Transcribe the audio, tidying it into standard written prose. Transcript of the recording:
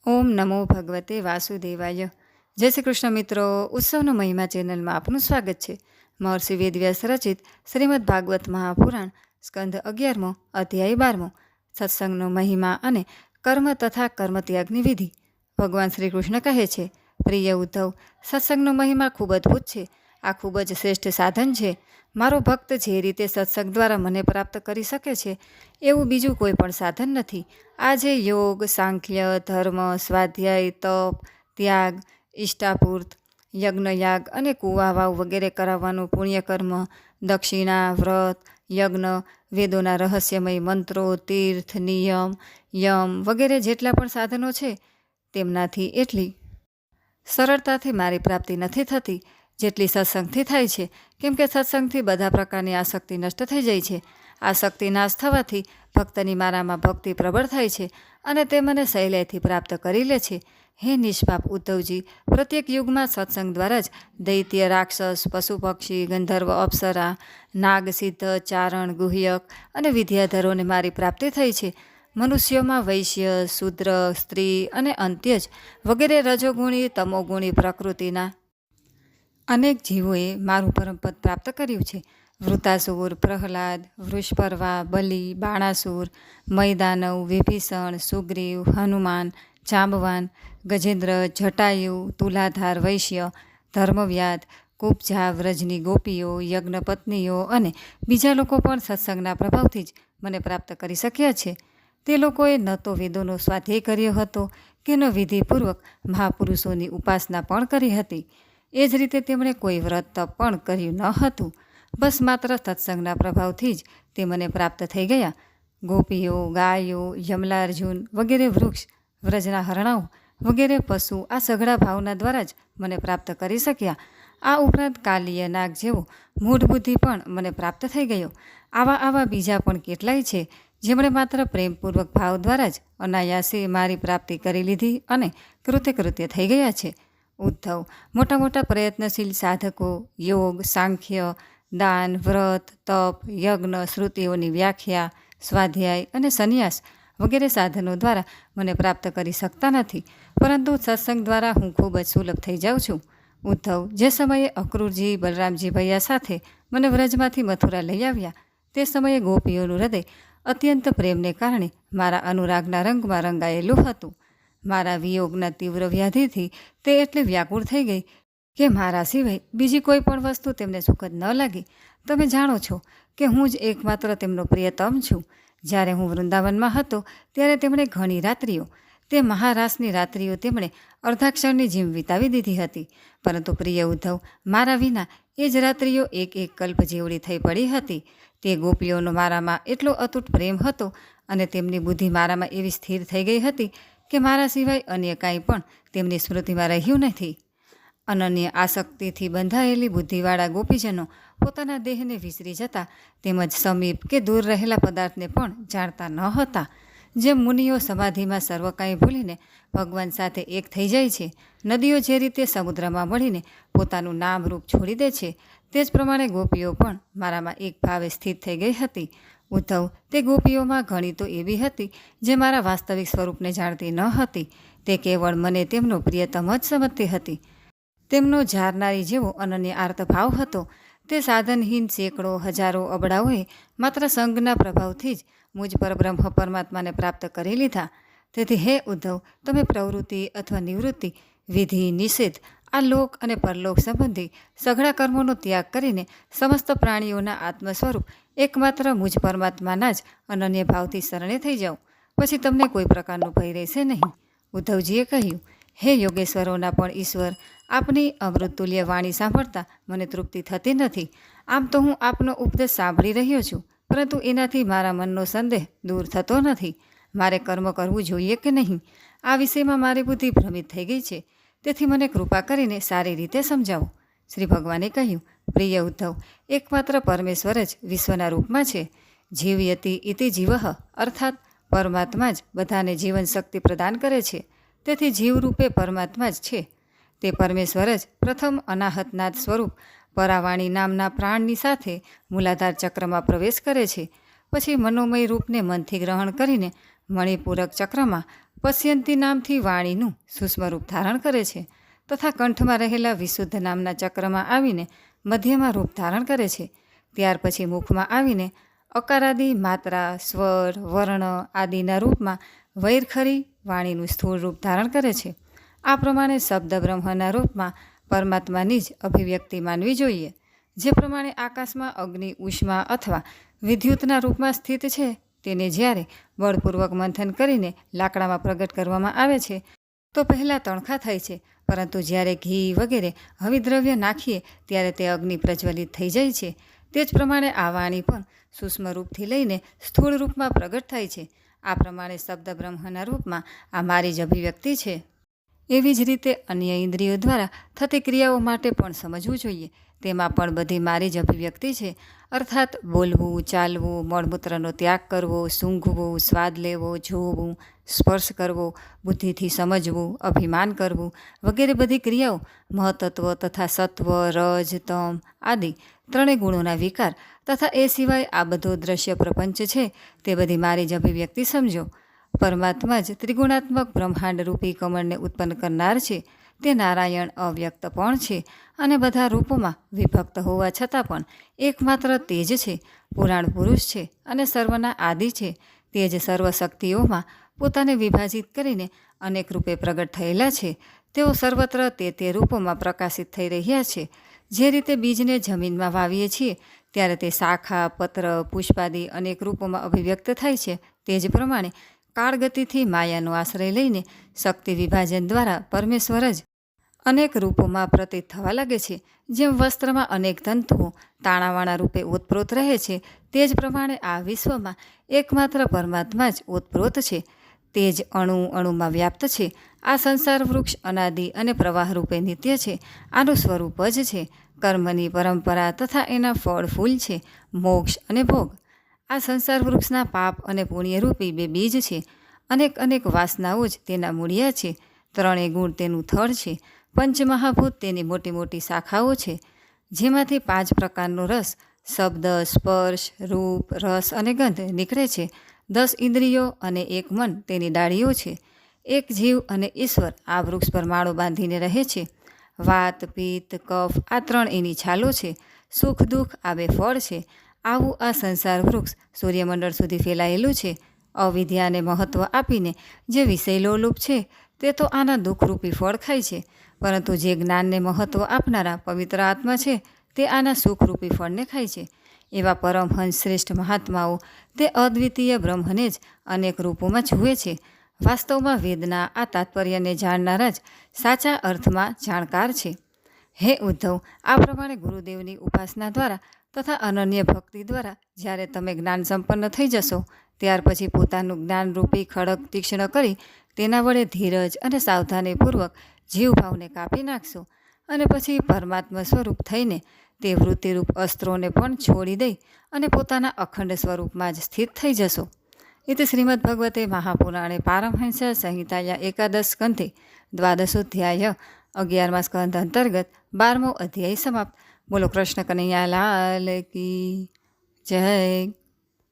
ઓમ નમો ભગવતે વાસુદેવાય. જય શ્રી કૃષ્ણ મિત્રો. ઉત્સવનો મહિમા ચેનલમાં આપનું સ્વાગત છે. મહર્ષિ વેદવ્યાસ રચિત શ્રીમદ ભાગવત મહાપુરાણ સ્કંધ 11મો અધ્યાય 12મો સત્સંગનો મહિમા અને કર્મ તથા કર્મત્યાગની વિધિ. ભગવાન શ્રી કૃષ્ણ કહે છે, પ્રિય ઉદ્ધવ, સત્સંગનો મહિમા ખૂબ અદ્ભુત છે. આ ખૂબ જ શ્રેષ્ઠ સાધન છે. મારો ભક્ત જે રીતે સત્સંગ દ્વારા મને પ્રાપ્ત કરી શકે છે એવું બીજું કોઈ પણ સાધન નથી. આજે યોગ, સાંખ્ય, ધર્મ, સ્વાધ્યાય, તપ, ત્યાગ, ઇષ્ટાપૂર્ત, યજ્ઞયાગ અને કુવાવાવ વગેરે કરાવવાનું પુણ્યકર્મ, દક્ષિણા, વ્રત, યજ્ઞ, વેદોના રહસ્યમય મંત્રો, તીર્થ, નિયમ, યમ વગેરે જેટલા પણ સાધનો છે તેમનાથી એટલી સરળતાથી મારી પ્રાપ્તિ નથી થતી જેટલી સત્સંગથી થાય છે. કેમ કે સત્સંગથી બધા પ્રકારની આસક્તિ નષ્ટ થઈ જાય છે. આસક્તિ નાશ થવાથી ભક્તની મારામાં ભક્તિ પ્રબળ થાય છે અને તે મને સહેલાઈથી પ્રાપ્ત કરી લે છે. હે નિષ્પાપ ઉદ્ધવજી, પ્રત્યેક યુગમાં સત્સંગ દ્વારા જ દૈત્ય, રાક્ષસ, પશુ પક્ષી, ગંધર્વ, અપ્સરા, નાગ, સિદ્ધ, ચારણ, ગુહ્યક અને વિદ્યાધરોને મારી પ્રાપ્તિ થઈ છે. મનુષ્યોમાં વૈશ્ય, શૂદ્ર, સ્ત્રી અને અંત્યજ વગેરે રજોગુણી, તમોગુણી પ્રકૃતિના અનેક જીવોએ મારું પરમપદ પ્રાપ્ત કર્યું છે. વૃતાસુર, પ્રહલાદ, વૃષપર્વા, બલિ, બાણાસુર, મૈદાનવ, વિભીષણ, સુગ્રીવ, હનુમાન, જાંબવાન, ગજેન્દ્ર, જટાયુ, તુલાધાર વૈશ્ય, ધર્મવ્યાદ, કુબજા, વ્રજની ગોપીઓ, યજ્ઞપત્નીઓ અને બીજા લોકો પણ સત્સંગના પ્રભાવથી જ મને પ્રાપ્ત કરી શક્યા છે. તે લોકોએ ન તો વેદોનો સ્વાધ્યાય કર્યો હતો કે ન વિધિપૂર્વક મહાપુરુષોની ઉપાસના પણ કરી હતી. એ જ રીતે તેમણે કોઈ વ્રત તપ પણ કર્યું ન હતું. બસ માત્ર સત્સંગના પ્રભાવથી જ તે મને પ્રાપ્ત થઈ ગયા. ગોપીઓ, ગાયો, યમલાર્જુન વગેરે વૃક્ષ, વ્રજના હરણાઓ વગેરે પશુ આ સઘળા ભાવના દ્વારા જ મને પ્રાપ્ત કરી શક્યા. આ ઉપરાંત કાલીય નાગ જેવો મૂઢ બુદ્ધિ પણ મને પ્રાપ્ત થઈ ગયો. આવા બીજા પણ કેટલાય છે જેમણે માત્ર પ્રેમપૂર્વક ભાવ દ્વારા જ અનાયાસે મારી પ્રાપ્તિ કરી લીધી અને કૃત્ય થઈ ગયા છે. ઉદ્ધવ, મોટા મોટા પ્રયત્નશીલ સાધકો યોગ, સાંખ્ય, દાન, વ્રત, તપ, યજ્ઞ, શ્રુતિઓની વ્યાખ્યા, સ્વાધ્યાય અને સંન્યાસ વગેરે સાધનો દ્વારા મને પ્રાપ્ત કરી શકતા નથી, પરંતુ સત્સંગ દ્વારા હું ખૂબ જ સુલભ થઈ જાઉં છું. ઉદ્ધવ, જે સમયે અક્રૂરજી, બલરામજી ભૈયા સાથે મને વ્રજમાંથી મથુરા લઈ આવ્યા તે સમયે ગોપીઓનું હૃદય અત્યંત પ્રેમને કારણે મારા અનુરાગના રંગમાં રંગાયેલું હતું. મારા વિયોગના તીવ્ર વ્યાધિથી તે એટલી વ્યાકુળ થઈ ગઈ કે મારા સિવાય બીજી કોઈ પણ વસ્તુ તેમને સુખદ ન લાગી. તમે જાણો છો કે હું જ એકમાત્ર તેમનો પ્રિયતમ છું. જ્યારે હું વૃંદાવનમાં હતો ત્યારે તેમણે ઘણી રાત્રિઓ, તે મહારાસની રાત્રિઓ તેમણે અર્ધાક્ષરની જેમ વિતાવી દીધી હતી. પરંતુ પ્રિય ઉદ્ધવ, મારા વિના એ જ રાત્રિઓ એક કલ્પ જેવડી થઈ પડી હતી. તે ગોપીઓનો મારામાં એટલો અતૂટ પ્રેમ હતો અને તેમની બુદ્ધિ મારામાં એવી સ્થિર થઈ ગઈ હતી કે મારા સિવાય અન્ય કાંઈ પણ તેમની સ્મૃતિમાં રહ્યું નથી. અનન્ય આસક્તિથી બંધાયેલી બુદ્ધિવાળા ગોપીજનો પોતાના દેહને વિસરી જતા તેમજ સમીપ કે દૂર રહેલા પદાર્થને પણ જાણતા ન હતા. જેમ મુનિઓ સમાધિમાં સર્વ કાંઈ ભૂલીને ભગવાન સાથે એક થઈ જાય છે, નદીઓ જે રીતે સમુદ્રમાં મળીને પોતાનું નામ રૂપ છોડી દે છે, તે જ પ્રમાણે ગોપીઓ પણ મારામાં એક ભાવે સ્થિત થઈ ગઈ હતી. ઉદ્ધવ, તે ગોપીઓમાં ઘણી તો એવી હતી જે મારા વાસ્તવિક સ્વરૂપને જાણતી ન હતી. તે કેવળ મને તેમનો પ્રિયતમ જ સમજતી હતી. તેમનો જારનારી જેવો અનન્ય આર્ત ભાવ હતો. તે સાધનહીન સેંકડો હજારો અબડાઓએ માત્ર સંગના પ્રભાવથી જ મુજ પરબ્રહ્મ પરમાત્માને પ્રાપ્ત કરી લીધા. તેથી હે ઉદ્ધવ, તમે પ્રવૃત્તિ અથવા નિવૃત્તિ, વિધિ, નિષેધ આ લોક અને પરલોક સંબંધી સઘળા કર્મોનો ત્યાગ કરીને સમસ્ત પ્રાણીઓના આત્મ સ્વરૂપ એકમાત્ર મુજ પરમાત્માના જ અનન્ય ભાવથી શરણે થઈ જાઓ. પછી તમને કોઈ પ્રકારનો ભય રહેશે નહીં. ઉદ્ધવજીએ કહ્યું, હે યોગેશ્વરોના પણ ઈશ્વર, આપની અમૃતતુલ્ય વાણી સાંભળતા મને તૃપ્તિ થતી નથી. આમ તો હું આપનો ઉપદેશ સાંભળી રહ્યો છું, પરંતુ એનાથી મારા મનનો સંદેહ દૂર થતો નથી. મારે કર્મ કરવું જોઈએ કે નહીં, આ વિષયમાં મારી બુદ્ધિ ભ્રમિત થઈ ગઈ છે. તેથી મને કૃપા કરીને સારી રીતે સમજાવો. શ્રી ભગવાને કહ્યું, પ્રિય ઉદ્ધવ, એકમાત્ર પરમેશ્વર જ વિશ્વના રૂપમાં છે. જીવયતિ ઇતિ જીવઃ, અર્થાત પરમાત્મા જ બધાને જીવન શક્તિ પ્રદાન કરે છે. તેથી જીવરૂપે પરમાત્મા જ છે. તે પરમેશ્વર જ પ્રથમ અનાહતનાદ સ્વરૂપ પરાવાણી નામના પ્રાણની સાથે મૂલાધાર ચક્રમાં પ્રવેશ કરે છે. પછી મનોમય રૂપને મનથી ગ્રહણ કરીને મણિપૂરક ચક્રમાં પશ્યંતી નામથી વાણીનું સૂક્ષ્મ રૂપ ધારણ કરે છે તથા કંઠમાં રહેલા વિશુદ્ધ નામના ચક્રમાં આવીને મધ્યમાં રૂપ ધારણ કરે છે. ત્યાર પછી મુખમાં આવીને અકારાદિ માત્રા, સ્વર, વર્ણ આદિના રૂપમાં વૈરખરી વાણીનું સ્થૂળ રૂપ ધારણ કરે છે. આ પ્રમાણે શબ્દ બ્રહ્મના રૂપમાં પરમાત્માની જ અભિવ્યક્તિ માનવી જોઈએ. જે પ્રમાણે આકાશમાં અગ્નિ, ઉષ્મા અથવા વિદ્યુતના રૂપમાં સ્થિત છે તેને જ્યારે બળપૂર્વક મંથન કરીને લાકડામાં પ્રગટ કરવામાં આવે છે તો પહેલાં તણખા થાય છે, પરંતુ જ્યારે ઘી વગેરે હવિદ્રવ્ય નાખીએ ત્યારે તે અગ્નિ પ્રજ્વલિત થઈ જાય છે. તે જ પ્રમાણે આ વાણી પણ સૂક્ષ્મ રૂપથી લઈને સ્થૂળ રૂપમાં પ્રગટ થાય છે. આ પ્રમાણે શબ્દ બ્રહ્મના રૂપમાં આ મારી જ અભિવ્યક્તિ છે. એવી જ રીતે અન્ય ઇન્દ્રિયો દ્વારા થતી ક્રિયાઓ માટે પણ સમજવું જોઈએ. તેમાં પણ બધી મારી જ અભિવ્યક્તિ છે. અર્થાત બોલવું, ચાલવું, મળમૂત્રનો ત્યાગ કરવો, સૂંઘવું, સ્વાદ લેવો, જોવું, સ્પર્શ કરવો, બુદ્ધિથી સમજવું, અભિમાન કરવું વગેરે બધી ક્રિયાઓ મહત્ત્વ તથા સત્વ, રજ, તમ આદિ ત્રણેય ગુણોના વિકાર તથા એ સિવાય આ બધો દ્રશ્ય પ્રપંચ છે તે બધી મારી જ અભિવ્યક્તિ સમજો. પરમાત્મા જ ત્રિગુણાત્મક બ્રહ્માંડ રૂપી કમળને ઉત્પન્ન કરનાર છે. તે નારાયણ અવ્યક્ત પણ છે અને બધા રૂપોમાં વિભક્ત હોવા છતાં પણ એકમાત્ર તેજ છે, પુરાણ પુરુષ છે અને સર્વના આદિ છે. તે જ સર્વશક્તિઓમાં પોતાને વિભાજિત કરીને અનેક રૂપે પ્રગટ થયેલા છે. તેઓ સર્વત્ર તે રૂપોમાં પ્રકાશિત થઈ રહ્યા છે. જે રીતે બીજને જમીનમાં વાવીએ છીએ ત્યારે તે શાખા, પત્ર, પુષ્પાદિ અનેક રૂપોમાં અભિવ્યક્ત થાય છે, તે જ પ્રમાણે કાળગતિથી માયાનો આશ્રય લઈને શક્તિ વિભાજન દ્વારા પરમેશ્વર જ અનેક રૂપોમાં પ્રતીત થવા લાગે છે. જેમ વસ્ત્રમાં અનેક તંતુઓ તાણાવાળા રૂપે ઓતપ્રોત રહે છે, તે જ પ્રમાણે આ વિશ્વમાં એકમાત્ર પરમાત્મા જ ઓતપ્રોત છે. તે જ અણુ અણુમાં વ્યાપ્ત છે. આ સંસાર વૃક્ષ અનાદિ અને પ્રવાહ રૂપે નિત્ય છે. આનું સ્વરૂપ જ છે. કર્મની પરંપરા તથા એના ફળ ફૂલ છે, મોક્ષ અને ભોગ. આ સંસાર વૃક્ષના પાપ અને પુણ્યરૂપી બે બીજ છે. અનેક અનેક વાસનાઓ જ તેના મૂળિયા છે. ત્રણેય ગુણ તેનું થડ છે. પંચમહાભૂત તેની મોટી મોટી શાખાઓ છે, જેમાંથી 5 પ્રકારનો રસ શબ્દ, સ્પર્શ, રૂપ, રસ અને ગંધ નીકળે છે. 10 ઇન્દ્રિયો અને 1 મન તેની ડાળીઓ છે. એક જીવ અને ઈશ્વર આ વૃક્ષ પર માળો બાંધીને રહે છે. વાત, પિત્ત, કફ આ 3 એની છાલો છે. સુખ દુઃખ આ 2 ફળ છે. આવું આ સંસાર વૃક્ષ સૂર્યમંડળ સુધી ફેલાયેલું છે. અવિદ્યાને મહત્ત્વ આપીને જે વિષય લોલુપ છે તે તો આના દુઃખરૂપી ફળ ખાય છે, પરંતુ જે જ્ઞાનને મહત્ત્વ આપનારા પવિત્ર આત્મા છે તે આના સુખરૂપી ફળને ખાય છે. એવા પરમહંસ શ્રેષ્ઠ મહાત્માઓ તે અદ્વિતીય બ્રહ્મને જ અનેક રૂપોમાં જુએ છે. વાસ્તવમાં વેદના આ તાત્પર્યને જાણનારા જ સાચા અર્થમાં જાણકાર છે. હે ઉદ્ધવ, આ પ્રમાણે ગુરુદેવની ઉપાસના દ્વારા તથા અનન્ય ભક્તિ દ્વારા જ્યારે તમે જ્ઞાન સંપન્ન થઈ જશો ત્યાર પછી પોતાનું જ્ઞાનરૂપી ખડગ તીક્ષ્ણ કરી તેના વડે ધીરજ અને સાવધાનીપૂર્વક જીવભાવને કાપી નાખશો અને પછી પરમાત્મા સ્વરૂપ થઈને તે વૃત્તિરૂપ અસ્ત્રોને પણ છોડી દઈ અને પોતાના અખંડ સ્વરૂપમાં જ સ્થિત થઈ જશો. इति श्रीमद्भगवते महापुराणे पारमहंस संहिताया 11 स्कंधे 12 11 स्कंध अंतर्गत 12 अध्याय समाप्त. बोलो कृष्ण कन्हैया लाल की जय.